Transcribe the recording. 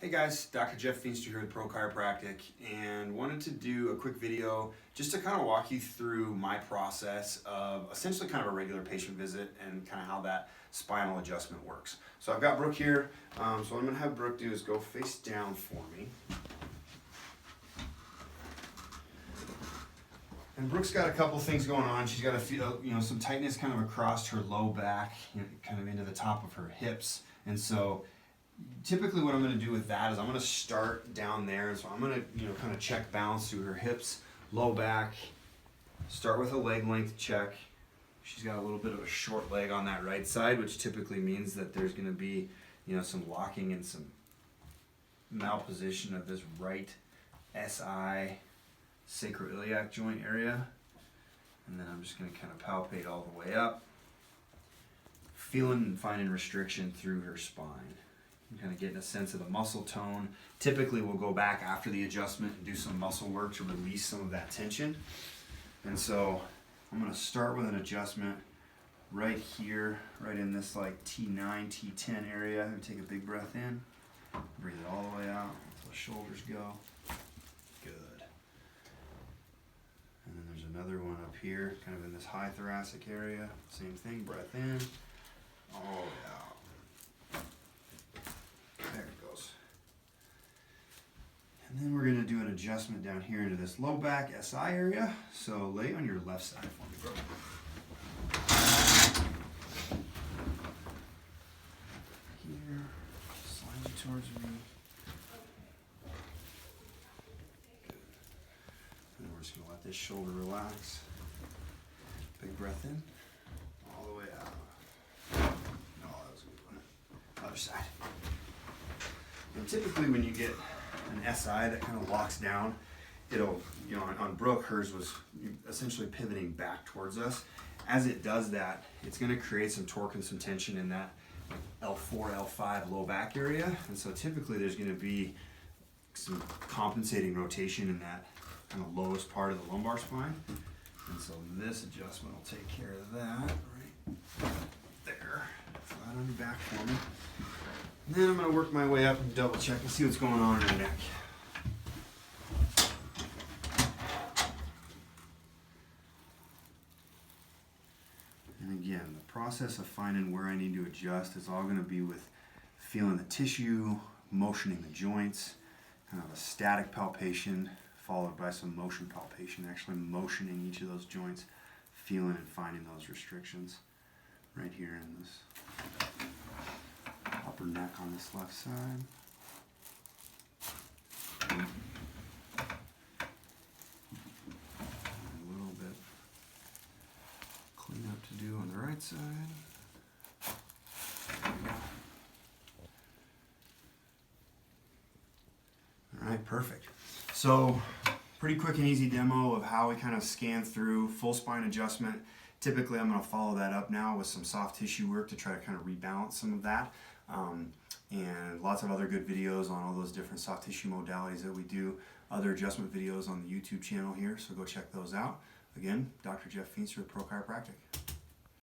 Hey guys, Dr. Jeff Feenster here with Chiropractic, and wanted to do a quick video just to kind of walk you through my process of essentially kind of a regular patient visit and kind of how that spinal adjustment works. So I've got Brooke here, so what I'm going to have Brooke do is go face down for me. And Brooke's got a couple things going on. She's got some tightness kind of across her low back, kind of into the top of her hips, and so typically what I'm going to do with that is I'm going to start down there, and so I'm going to kind of check balance through her hips, low back, start with a leg length check. She's got a little bit of a short leg on that right side, which typically means that there's going to be some locking and some malposition of this right SI sacroiliac joint area. And then I'm just going to kind of palpate all the way up, feeling and finding restriction through her spine. Kind of getting a sense of the muscle tone. Typically we'll go back after the adjustment and do some muscle work to release some of that tension. And so I'm going to start with an adjustment right here, right in this like T9, T10 area. I'm going to take a big breath in, breathe it all the way out until the shoulders go. Good. And then there's another one up here, kind of in this high thoracic area. Same thing, breath in, all the way out. There it goes. And then we're going to do an adjustment down here into this low back SI area. So lay on your left side for me, bro. Here, slide you towards me. Good. And we're just going to let this shoulder relax. Big breath in, all the way out. Oh, that was a good one. Other side. And typically when you get an SI that kind of locks down, it'll, on Brooke, hers was essentially pivoting back towards us. As it does that, it's going to create some torque and some tension in that L4, L5 low back area. And so typically there's going to be some compensating rotation in that kind of lowest part of the lumbar spine. And so this adjustment will take care of that right there. Flat on your back for me. And then I'm going to work my way up and double check and see what's going on in her neck. And again, the process of finding where I need to adjust is all going to be with feeling the tissue, motioning the joints, kind of a static palpation followed by some motion palpation, actually motioning each of those joints, feeling and finding those restrictions right here in this upper neck on this left side. A little bit clean up to do on the right side. Alright, perfect. So, pretty quick and easy demo of how we kind of scan through full spine adjustment. Typically I'm going to follow that up now with some soft tissue work to try to kind of rebalance some of that. And lots of other good videos on all those different soft tissue modalities that we do. Other adjustment videos on the YouTube channel here, so go check those out. Again, Dr. Jeff Feenster with Pro Chiropractic.